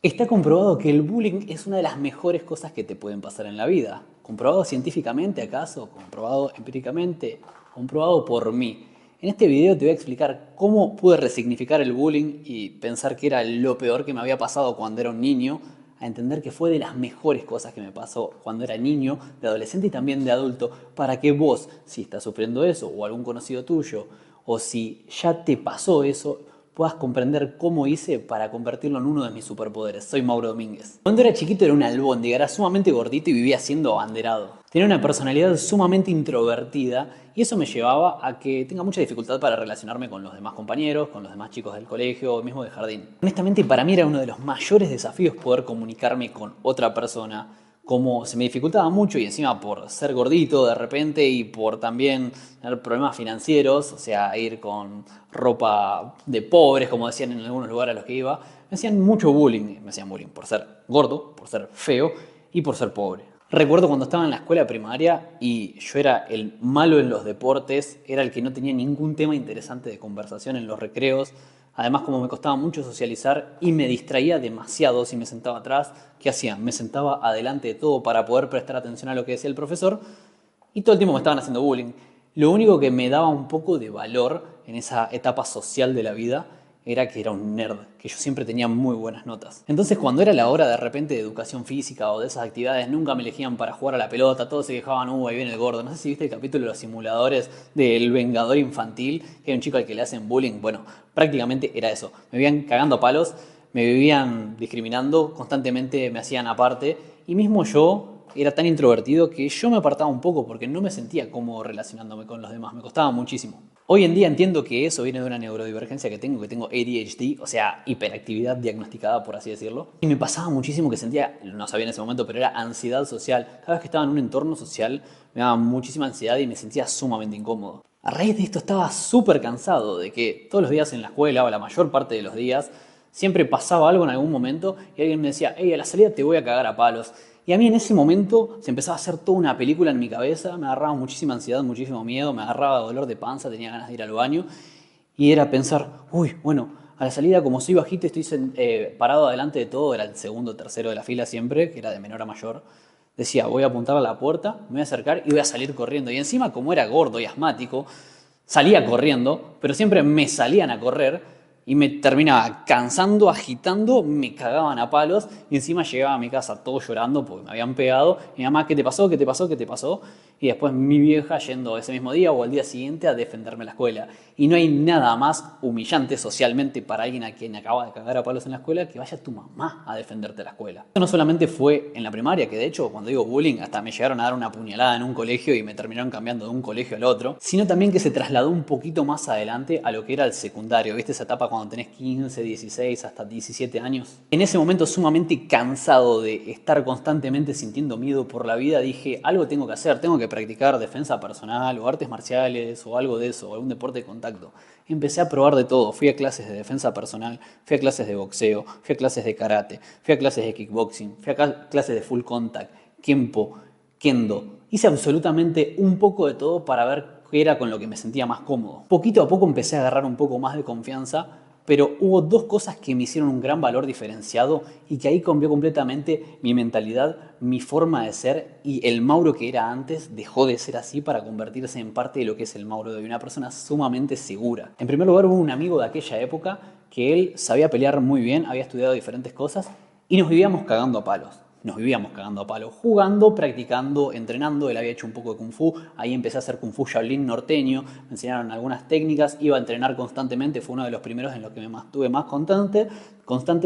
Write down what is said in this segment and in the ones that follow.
Está comprobado que el bullying es una de las mejores cosas que te pueden pasar en la vida. ¿Comprobado científicamente acaso? ¿Comprobado empíricamente? ¿Comprobado por mí? En este video te voy a explicar cómo pude resignificar el bullying y pensar que era lo peor que me había pasado cuando era un niño, a entender que fue de las mejores cosas que me pasó cuando era niño, de adolescente y también de adulto, para que vos, si estás sufriendo eso, o algún conocido tuyo, o si ya te pasó eso, puedas comprender cómo hice para convertirlo en uno de mis superpoderes. Soy Mauro Domínguez. Cuando era chiquito era un albóndiga, era sumamente gordito y vivía siendo abanderado. Tenía una personalidad sumamente introvertida y eso me llevaba a que tenga mucha dificultad para relacionarme con los demás compañeros, con los demás chicos del colegio o mismo de jardín. Honestamente, para mí era uno de los mayores desafíos poder comunicarme con otra persona, como se me dificultaba mucho y encima por ser gordito de repente y por también tener problemas financieros, o sea, ir con ropa de pobres, como decían en algunos lugares a los que iba, me hacían mucho bullying. Me hacían bullying por ser gordo, por ser feo y por ser pobre. Recuerdo cuando estaba en la escuela primaria y yo era el malo en los deportes, era el que no tenía ningún tema interesante de conversación en los recreos. Además, como me costaba mucho socializar y me distraía demasiado si me sentaba atrás, ¿qué hacía? Me sentaba adelante de todo para poder prestar atención a lo que decía el profesor y todo el tiempo me estaban haciendo bullying. Lo único que me daba un poco de valor en esa etapa social de la vida era que era un nerd, que yo siempre tenía muy buenas notas. Entonces cuando era la hora de repente de educación física o de esas actividades, nunca me elegían para jugar a la pelota, todos se quejaban, ahí viene el gordo. No sé si viste el capítulo de los simuladores del Vengador Infantil, que hay un chico al que le hacen bullying. Bueno, prácticamente era eso. Me vivían cagando a palos, me vivían discriminando, constantemente me hacían aparte, y mismo yo era tan introvertido que yo me apartaba un poco porque no me sentía cómodo relacionándome con los demás, me costaba muchísimo. Hoy en día entiendo que eso viene de una neurodivergencia que tengo ADHD, o sea, hiperactividad diagnosticada, por así decirlo. Y me pasaba muchísimo que sentía, no sabía en ese momento, pero era ansiedad social. Cada vez que estaba en un entorno social me daba muchísima ansiedad y me sentía sumamente incómodo. A raíz de esto estaba súper cansado de que todos los días en la escuela, o la mayor parte de los días, siempre pasaba algo en algún momento y alguien me decía, hey, a la salida te voy a cagar a palos. Y a mí en ese momento se empezaba a hacer toda una película en mi cabeza, me agarraba muchísima ansiedad, muchísimo miedo, me agarraba dolor de panza, tenía ganas de ir al baño. Y era pensar, uy, bueno, a la salida como soy bajito estoy parado adelante de todo, era el segundo o tercero de la fila siempre, que era de menor a mayor. Decía, voy a apuntar a la puerta, me voy a acercar y voy a salir corriendo. Y encima como era gordo y asmático, salía corriendo, pero siempre me salían a correr y me terminaba cansando, agitando, me cagaban a palos y encima llegaba a mi casa todo llorando porque me habían pegado. Y mi mamá, ¿qué te pasó? ¿Qué te pasó? ¿Qué te pasó? Y después mi vieja yendo ese mismo día o al día siguiente a defenderme en la escuela. Y no hay nada más humillante socialmente para alguien a quien acaba de cagar a palos en la escuela que vaya tu mamá a defenderte de la escuela. Esto no solamente fue en la primaria, que de hecho cuando digo bullying hasta me llegaron a dar una puñalada en un colegio y me terminaron cambiando de un colegio al otro, sino también que se trasladó un poquito más adelante a lo que era el secundario. ¿Viste esa etapa cuando tenés 15, 16, hasta 17 años? En ese momento sumamente cansado de estar constantemente sintiendo miedo por la vida, dije, algo tengo que hacer, tengo que practicar defensa personal o artes marciales o algo de eso, o algún deporte de contacto. Empecé a probar de todo, fui a clases de defensa personal, fui a clases de boxeo, fui a clases de karate, fui a clases de kickboxing, fui a clases de full contact, kempo, kendo. Hice absolutamente un poco de todo para ver qué era con lo que me sentía más cómodo. Poquito a poco empecé a agarrar un poco más de confianza, pero hubo dos cosas que me hicieron un gran valor diferenciado y que ahí cambió completamente mi mentalidad, mi forma de ser, y el Mauro que era antes dejó de ser así para convertirse en parte de lo que es el Mauro de hoy, una persona sumamente segura. En primer lugar, hubo un amigo de aquella época que él sabía pelear muy bien, había estudiado diferentes cosas y nos vivíamos cagando a palos. Nos vivíamos cagando a palos, jugando, practicando, entrenando. Él había hecho un poco de Kung Fu, ahí empecé a hacer Kung Fu Shaolin norteño, me enseñaron algunas técnicas, iba a entrenar constantemente, fue uno de los primeros en los que me mantuve más constante.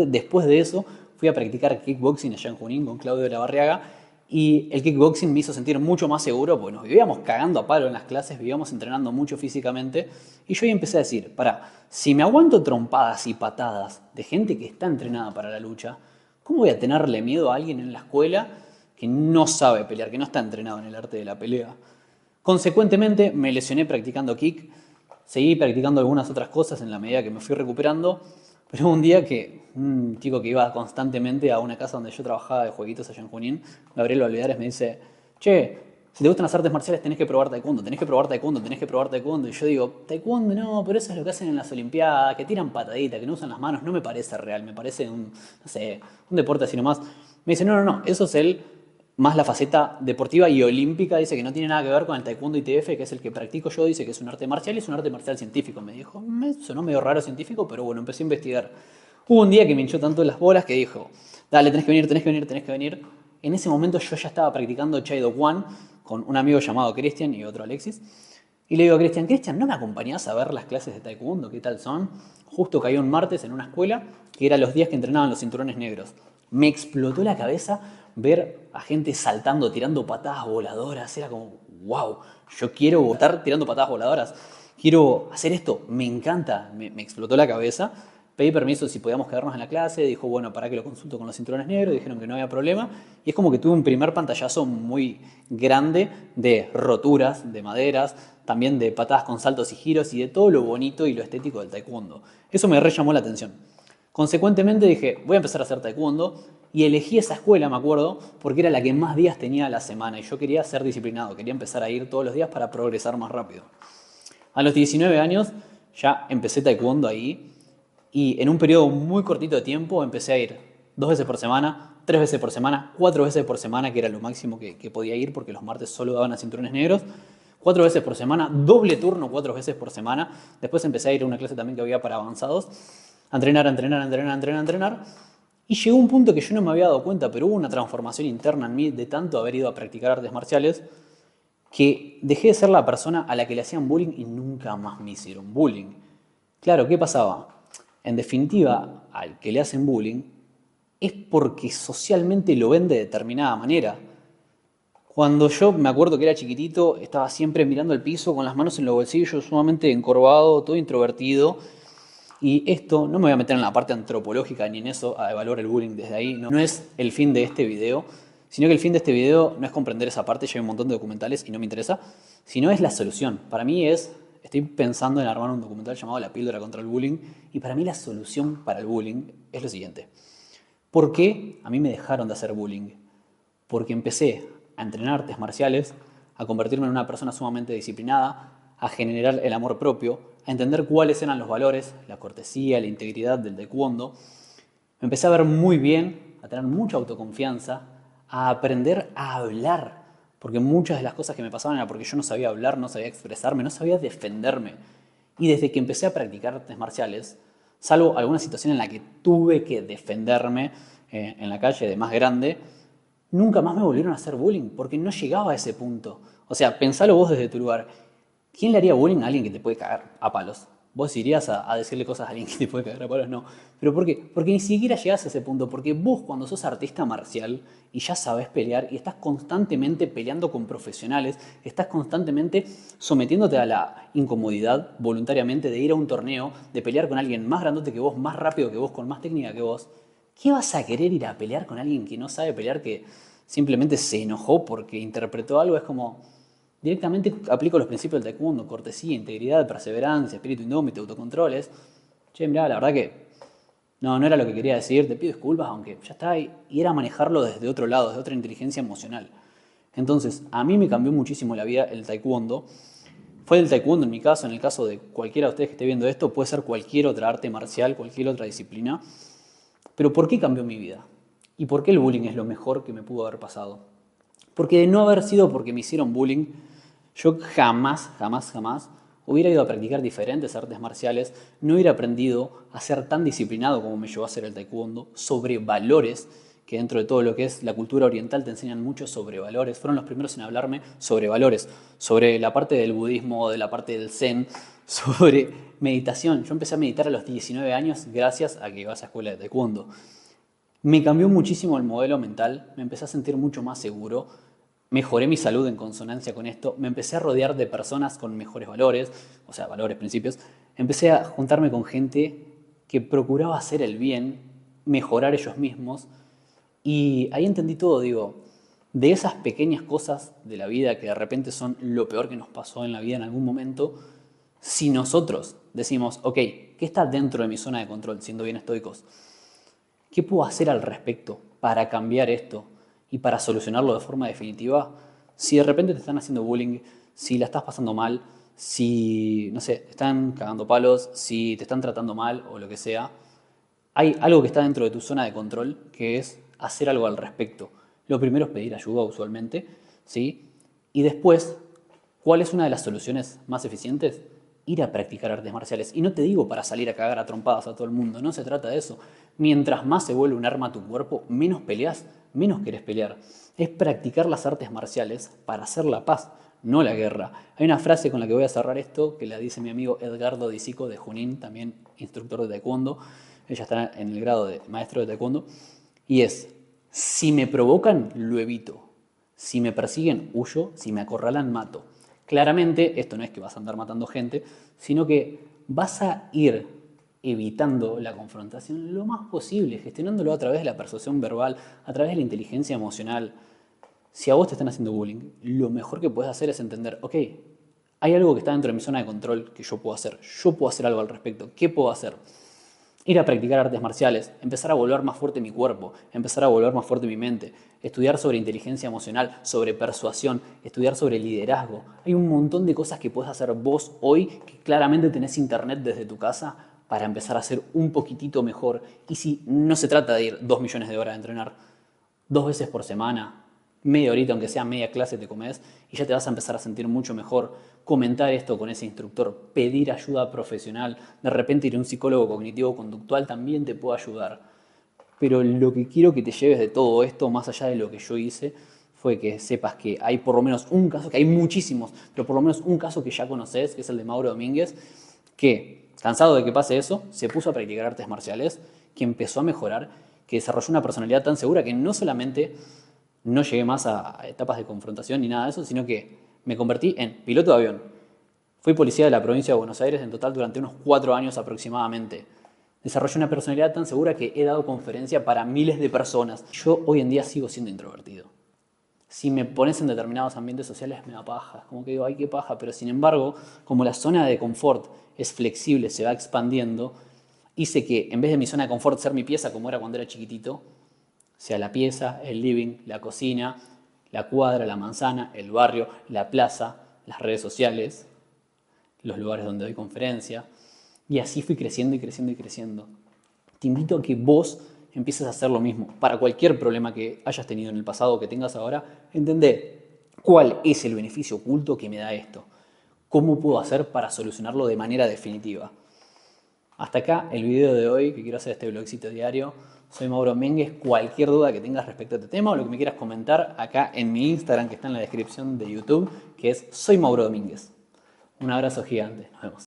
Después de eso fui a practicar kickboxing allá en Junín con Claudio de la Barriaga y el kickboxing me hizo sentir mucho más seguro porque nos vivíamos cagando a palo en las clases, vivíamos entrenando mucho físicamente y yo ahí empecé a decir, si me aguanto trompadas y patadas de gente que está entrenada para la lucha, ¿cómo voy a tenerle miedo a alguien en la escuela que no sabe pelear, que no está entrenado en el arte de la pelea? Consecuentemente, me lesioné practicando kick, seguí practicando algunas otras cosas en la medida que me fui recuperando, pero un día que un chico que iba constantemente a una casa donde yo trabajaba de jueguitos allá en Junín, Gabriel Valdez, me dice, che, si te gustan las artes marciales tenés que probar taekwondo, tenés que probar taekwondo, tenés que probar taekwondo. Y yo digo, taekwondo no, pero eso es lo que hacen en las olimpiadas, que tiran patadita, que no usan las manos, no me parece real, me parece un, no sé, un deporte así nomás. Me dice, no, no, no, eso es más la faceta deportiva y olímpica, dice que no tiene nada que ver con el taekwondo ITF, que es el que practico yo, dice que es un arte marcial y es un arte marcial científico. Me dijo, me sonó medio raro científico, pero bueno, empecé a investigar. Hubo un día que me hinchó tanto las bolas que dijo, dale, tenés que venir, tenés que venir, tenés que venir. En ese momento yo ya estaba practicando Chai Do Kwan con un amigo llamado Cristian y otro Alexis. Y le digo a Cristian, Cristian, ¿no me acompañás a ver las clases de taekwondo? ¿Qué tal son? Justo cayó un martes en una escuela que era los días que entrenaban los cinturones negros. Me explotó la cabeza ver a gente saltando, tirando patadas voladoras. Era como, wow, yo quiero estar tirando patadas voladoras. Quiero hacer esto, me encanta. Me explotó la cabeza. Pedí permiso si podíamos quedarnos en la clase, dijo, bueno, para que lo consulto con los cinturones negros, dijeron que no había problema. Y es como que tuve un primer pantallazo muy grande de roturas, de maderas, también de patadas con saltos y giros y de todo lo bonito y lo estético del taekwondo. Eso me re llamó la atención. Consecuentemente dije, voy a empezar a hacer taekwondo y elegí esa escuela, me acuerdo, porque era la que más días tenía a la semana y yo quería ser disciplinado, quería empezar a ir todos los días para progresar más rápido. A los 19 años ya empecé taekwondo ahí y en un periodo muy cortito de tiempo empecé a ir 2 veces por semana, 3 veces por semana, 4 veces por semana, que era lo máximo que podía ir porque los martes solo daban a cinturones negros. 4 veces por semana, doble turno 4 veces por semana. Después empecé a ir a una clase también que había para avanzados. A entrenar, a entrenar, a entrenar, a entrenar, a entrenar. Y llegó un punto que yo no me había dado cuenta, pero hubo una transformación interna en mí de tanto haber ido a practicar artes marciales que dejé de ser la persona a la que le hacían bullying y nunca más me hicieron bullying. Claro, ¿qué pasaba? En definitiva, al que le hacen bullying es porque socialmente lo ven de determinada manera. Cuando yo me acuerdo que era chiquitito, estaba siempre mirando el piso con las manos en los bolsillos, sumamente encorvado, todo introvertido. Y esto, no me voy a meter en la parte antropológica ni en eso, a evaluar el bullying desde ahí, no es el fin de este video, sino que el fin de este video no es comprender esa parte, ya hay un montón de documentales y no me interesa, sino es la solución. Para mí estoy pensando en armar un documental llamado La píldora contra el bullying, y para mí la solución para el bullying es lo siguiente. ¿Por qué a mí me dejaron de hacer bullying? Porque empecé a entrenar artes marciales, a convertirme en una persona sumamente disciplinada, a generar el amor propio, a entender cuáles eran los valores, la cortesía, la integridad del taekwondo. Me empecé a ver muy bien, a tener mucha autoconfianza, a aprender a hablar, porque muchas de las cosas que me pasaban era porque yo no sabía hablar, no sabía expresarme, no sabía defenderme. Y desde que empecé a practicar artes marciales, salvo alguna situación en la que tuve que defenderme en la calle de más grande, nunca más me volvieron a hacer bullying, porque no llegaba a ese punto. O sea, pensalo vos desde tu lugar. ¿Quién le haría bullying a alguien que te puede cagar a palos? ¿Vos irías a decirle cosas a alguien que te puede cagar a palos? No. ¿Pero por qué? Porque ni siquiera llegás a ese punto. Porque vos cuando sos artista marcial y ya sabés pelear y estás constantemente peleando con profesionales, estás constantemente sometiéndote a la incomodidad voluntariamente de ir a un torneo, de pelear con alguien más grandote que vos, más rápido que vos, con más técnica que vos, ¿qué vas a querer ir a pelear con alguien que no sabe pelear, que simplemente se enojó porque interpretó algo? Es como, directamente aplico los principios del taekwondo: cortesía, integridad, perseverancia, espíritu indómito, autocontroles. Che, mirá, la verdad que no era lo que quería decir, te pido disculpas, aunque ya está. Y era manejarlo desde otro lado, desde otra inteligencia emocional. Entonces, a mí me cambió muchísimo la vida el taekwondo. Fue el taekwondo en mi caso, en el caso de cualquiera de ustedes que esté viendo esto, puede ser cualquier otra arte marcial, cualquier otra disciplina. Pero ¿por qué cambió mi vida? ¿Y por qué el bullying es lo mejor que me pudo haber pasado? Porque de no haber sido porque me hicieron bullying, yo jamás, jamás, jamás hubiera ido a practicar diferentes artes marciales, no hubiera aprendido a ser tan disciplinado como me llevó a hacer el taekwondo, sobre valores, que dentro de todo lo que es la cultura oriental te enseñan mucho sobre valores. Fueron los primeros en hablarme sobre valores, sobre la parte del budismo, de la parte del zen, sobre meditación. Yo empecé a meditar a los 19 años gracias a que iba a esa escuela de taekwondo. Me cambió muchísimo el modelo mental, me empecé a sentir mucho más seguro, mejoré mi salud en consonancia con esto, me empecé a rodear de personas con mejores valores, o sea, valores, principios. Empecé a juntarme con gente que procuraba hacer el bien, mejorar ellos mismos, y ahí entendí todo. Digo, de esas pequeñas cosas de la vida que de repente son lo peor que nos pasó en la vida en algún momento, si nosotros decimos, ok, ¿qué está dentro de mi zona de control, siendo bien estoicos? ¿Qué puedo hacer al respecto para cambiar esto y para solucionarlo de forma definitiva? Si de repente te están haciendo bullying, si la estás pasando mal, si, no sé, te están cagando palos, si te están tratando mal o lo que sea, hay algo que está dentro de tu zona de control, que es hacer algo al respecto. Lo primero es pedir ayuda usualmente, ¿sí? Y después, ¿cuál es una de las soluciones más eficientes? Ir a practicar artes marciales. Y no te digo para salir a cagar a trompadas a todo el mundo, no se trata de eso. Mientras más se vuelve un arma a tu cuerpo, menos peleas, menos querés pelear. Es practicar las artes marciales para hacer la paz, no la guerra. Hay una frase con la que voy a cerrar esto, que la dice mi amigo Edgardo Disico de Junín, también instructor de taekwondo. Ella está en el grado de maestro de taekwondo. Y es, si me provocan, lo evito. Si me persiguen, huyo. Si me acorralan, mato. Claramente, esto no es que vas a andar matando gente, sino que vas a ir evitando la confrontación lo más posible, gestionándolo a través de la persuasión verbal, a través de la inteligencia emocional. Si a vos te están haciendo bullying, lo mejor que puedes hacer es entender, ok, hay algo que está dentro de mi zona de control que yo puedo hacer. Yo puedo hacer algo al respecto. ¿Qué puedo hacer? Ir a practicar artes marciales, empezar a volver más fuerte mi cuerpo, empezar a volver más fuerte mi mente, estudiar sobre inteligencia emocional, sobre persuasión, estudiar sobre liderazgo. Hay un montón de cosas que puedes hacer vos hoy que claramente tenés internet desde tu casa para empezar a ser un poquitito mejor. Y si no se trata de ir 2 millones de horas a entrenar, 2 veces por semana, media horita, aunque sea media clase, te comes y ya te vas a empezar a sentir mucho mejor. Comentar esto con ese instructor, pedir ayuda profesional, de repente ir a un psicólogo cognitivo-conductual también te puede ayudar. Pero lo que quiero que te lleves de todo esto, más allá de lo que yo hice, fue que sepas que hay por lo menos un caso, que hay muchísimos, pero por lo menos un caso que ya conoces, que es el de Mauro Domínguez, que, cansado de que pase eso, se puso a practicar artes marciales, que empezó a mejorar, que desarrolló una personalidad tan segura que no solamente no llegué más a etapas de confrontación ni nada de eso, sino que me convertí en piloto de avión. Fui policía de la provincia de Buenos Aires en total durante unos 4 años aproximadamente. Desarrollé una personalidad tan segura que he dado conferencia para miles de personas. Yo hoy en día sigo siendo introvertido. Si me pones en determinados ambientes sociales me da paja. Como que digo, ay, qué paja. Pero sin embargo, como la zona de confort es flexible, se va expandiendo, hice que en vez de mi zona de confort ser mi pieza como era cuando era chiquitito, sea la pieza, el living, la cocina, la cuadra, la manzana, el barrio, la plaza, las redes sociales, los lugares donde doy conferencia. Y así fui creciendo y creciendo y creciendo. Te invito a que vos empieces a hacer lo mismo. Para cualquier problema que hayas tenido en el pasado o que tengas ahora, entendé cuál es el beneficio oculto que me da esto. ¿Cómo puedo hacer para solucionarlo de manera definitiva? Hasta acá el video de hoy, que quiero hacer este blogcito diario. Soy Mauro Domínguez. Cualquier duda que tengas respecto a este tema o lo que me quieras comentar acá en mi Instagram, que está en la descripción de YouTube, que es Soy Mauro Domínguez. Un abrazo gigante. Nos vemos.